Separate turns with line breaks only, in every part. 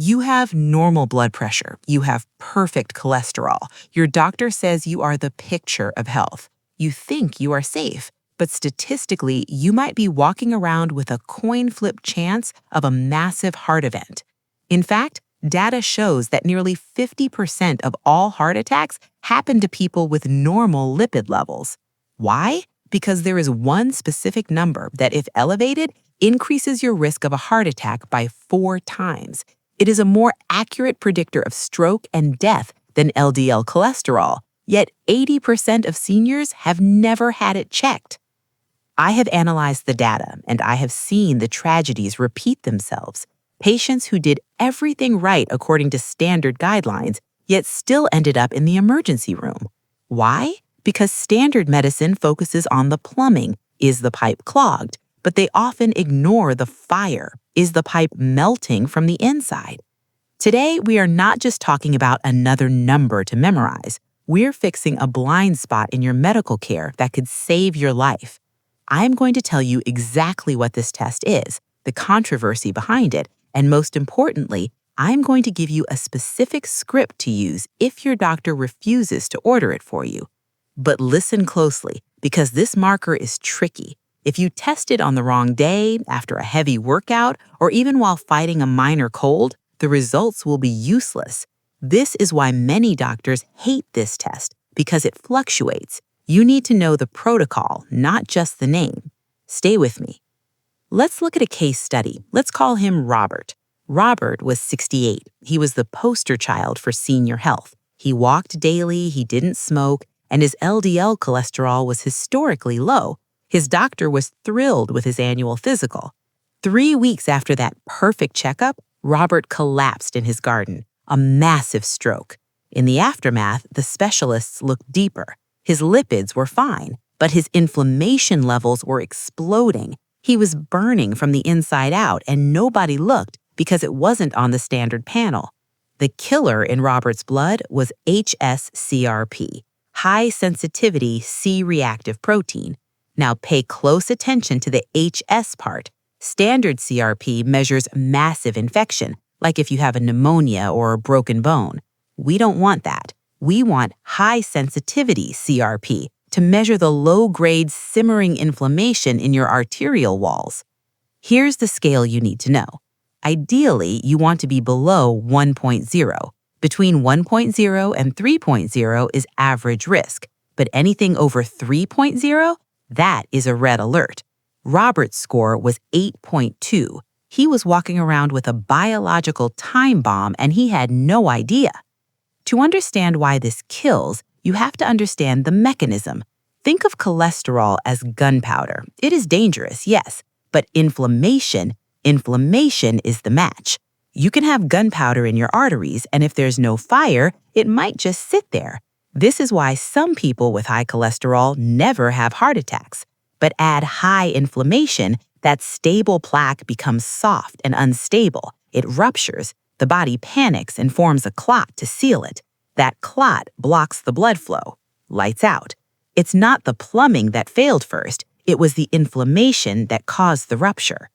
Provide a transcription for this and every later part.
You have normal blood pressure. You have perfect cholesterol. Your doctor says you are the picture of health. You think you are safe, but statistically, you might be walking around with a coin flip chance of a massive heart event. In fact, data shows that nearly 50% of all heart attacks happen to people with normal lipid levels. Why? Because there is one specific number that, if elevated, increases your risk of a heart attack by 4 times. It is a more accurate predictor of stroke and death than LDL cholesterol, yet 80% of seniors have never had it checked. I have analyzed the data, and I have seen the tragedies repeat themselves. Patients who did everything right according to standard guidelines, yet still ended up in the emergency room. Why? Because standard medicine focuses on the plumbing. Is the pipe clogged? But they often ignore the fire. Is the pipe melting from the inside? Today, we are not just talking about another number to memorize. We're fixing a blind spot in your medical care that could save your life. I'm going to tell you exactly what this test is, the controversy behind it, and most importantly, I'm going to give you a specific script to use if your doctor refuses to order it for you. But listen closely, because this marker is tricky. If you test it on the wrong day, after a heavy workout, or even while fighting a minor cold, the results will be useless. This is why many doctors hate this test, because it fluctuates. You need to know the protocol, not just the name. Stay with me. Let's look at a case study. Let's call him Robert. Robert was 68. He was the poster child for senior health. He walked daily, he didn't smoke, and his LDL cholesterol was historically low. His doctor was thrilled with his annual physical. 3 weeks after that perfect checkup, Robert collapsed in his garden, a massive stroke. In the aftermath, the specialists looked deeper. His lipids were fine, but his inflammation levels were exploding. He was burning from the inside out, and nobody looked because it wasn't on the standard panel. The killer in Robert's blood was hs-CRP, high-sensitivity C-reactive protein. Now pay close attention to the HS part. Standard CRP measures massive infection, like if you have a pneumonia or a broken bone. We don't want that. We want high-sensitivity CRP to measure the low-grade simmering inflammation in your arterial walls. Here's the scale you need to know. Ideally, you want to be below 1.0. Between 1.0 and 3.0 is average risk, but anything over 3.0, that is a red alert. Robert's score was 8.2. He was walking around with a biological time bomb and he had no idea. To understand why this kills, you have to understand the mechanism. Think of cholesterol as gunpowder. It is dangerous, yes, but inflammation is the match. You can have gunpowder in your arteries, and if there's no fire, it might just sit there. This is why some people with high cholesterol never have heart attacks. But add high inflammation, that stable plaque becomes soft and unstable. It ruptures, the body panics and forms a clot to seal it. That clot blocks the blood flow. Lights out. It's not the plumbing that failed first, it was the inflammation that caused the rupture.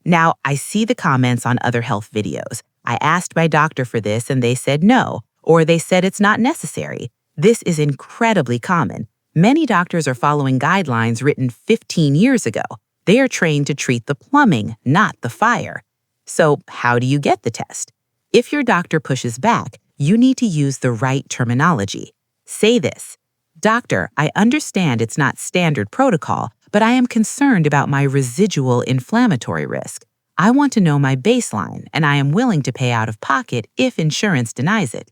Now, I see the comments on other health videos. I asked my doctor for this and they said no, or they said it's not necessary. This is incredibly common. Many doctors are following guidelines written 15 years ago. They are trained to treat the plumbing, not the fire. So, how do you get the test? If your doctor pushes back, you need to use the right terminology. Say this: "Doctor, I understand it's not standard protocol, but I am concerned about my residual inflammatory risk. I want to know my baseline, and I am willing to pay out of pocket if insurance denies it."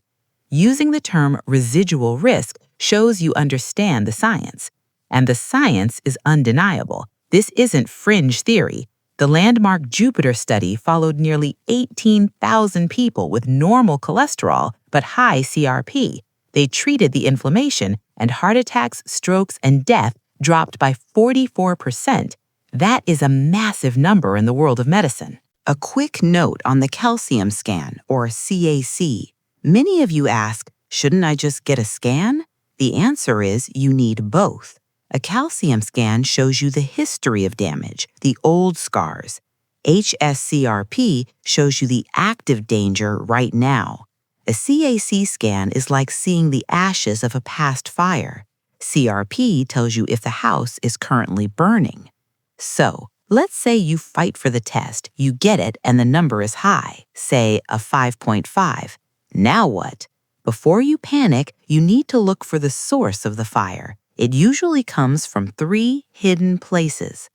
Using the term residual risk shows you understand the science. And the science is undeniable. This isn't fringe theory. The landmark Jupiter study followed nearly 18,000 people with normal cholesterol but high CRP. They treated the inflammation, and heart attacks, strokes, and death dropped by 44%. That is a massive number in the world of medicine. A quick note on the calcium scan, or CAC. Many of you ask, shouldn't I just get a scan? The answer is you need both. A calcium scan shows you the history of damage, the old scars. hs-CRP shows you the active danger right now. A CAC scan is like seeing the ashes of a past fire. CRP tells you if the house is currently burning. So, let's say you fight for the test, you get it, and the number is high, say a 5.5. Now what? Before you panic, you need to look for the source of the fire. It usually comes from 3 hidden places.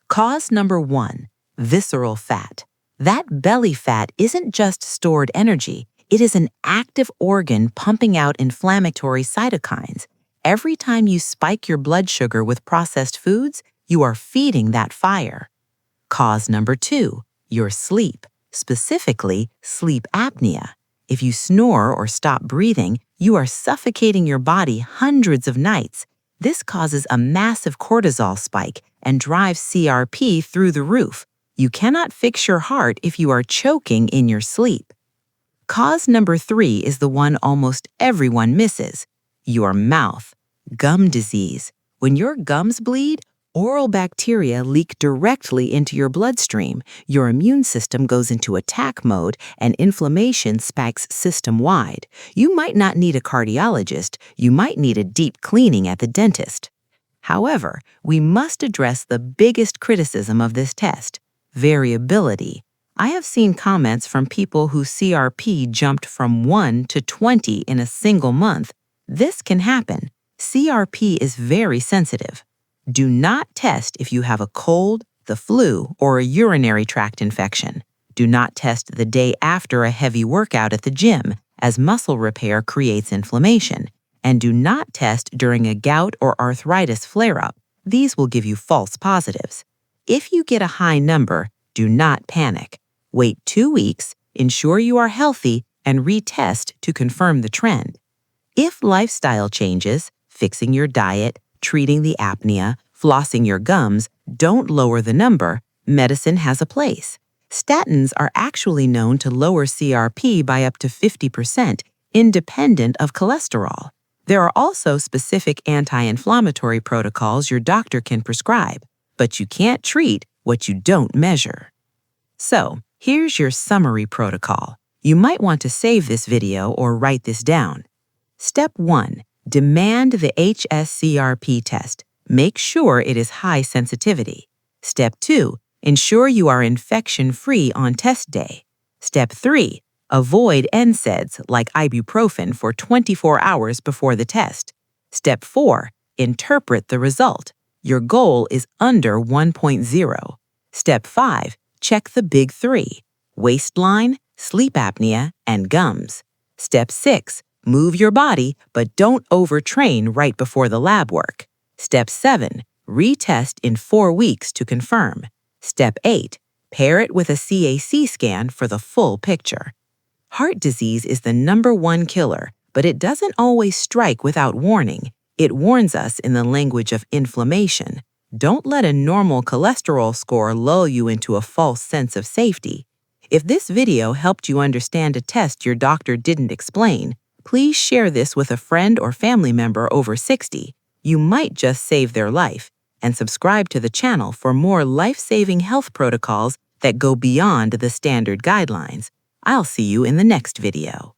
Cause number 1, visceral fat. That belly fat isn't just stored energy, it is an active organ pumping out inflammatory cytokines. Every time you spike your blood sugar with processed foods, you are feeding that fire. Cause number 2, your sleep, specifically sleep apnea. If you snore or stop breathing, you are suffocating your body hundreds of nights. This causes a massive cortisol spike and drives CRP through the roof. You cannot fix your heart if you are choking in your sleep. Cause number 3 is the one almost everyone misses: your mouth. Gum disease. When your gums bleed, oral bacteria leak directly into your bloodstream, your immune system goes into attack mode, and inflammation spikes system-wide. You might not need a cardiologist, you might need a deep cleaning at the dentist. However, we must address the biggest criticism of this test: variability. I have seen comments from people whose CRP jumped from 1 to 20 in a single month. This can happen. CRP is very sensitive. Do not test if you have a cold, the flu, or a urinary tract infection. Do not test the day after a heavy workout at the gym, as muscle repair creates inflammation. And do not test during a gout or arthritis flare-up. These will give you false positives. If you get a high number, do not panic. Wait 2 weeks, ensure you are healthy, and retest to confirm the trend. If lifestyle changes, fixing your diet, treating the apnea, flossing your gums, don't lower the number, medicine has a place. Statins are actually known to lower CRP by up to 50%, independent of cholesterol. There are also specific anti-inflammatory protocols your doctor can prescribe, but you can't treat what you don't measure. So, here's your summary protocol. You might want to save this video or write this down. Step 1. Demand the hs-CRP test. Make sure it is high sensitivity. Step 2. Ensure you are infection-free on test day. Step 3. Avoid NSAIDs like ibuprofen for 24 hours before the test. Step 4. Interpret the result. Your goal is under 1.0. Step 5. Check the big 3: waistline, sleep apnea, and gums. Step 6. Move your body, but don't overtrain right before the lab work. Step 7. Retest in 4 weeks to confirm. Step 8. Pair it with a CAC scan for the full picture. Heart disease is the #1 killer, but it doesn't always strike without warning. It warns us in the language of inflammation. Don't let a normal cholesterol score lull you into a false sense of safety. If this video helped you understand a test your doctor didn't explain, please share this with a friend or family member over 60. You might just save their life. And subscribe to the channel for more life-saving health protocols that go beyond the standard guidelines. I'll see you in the next video.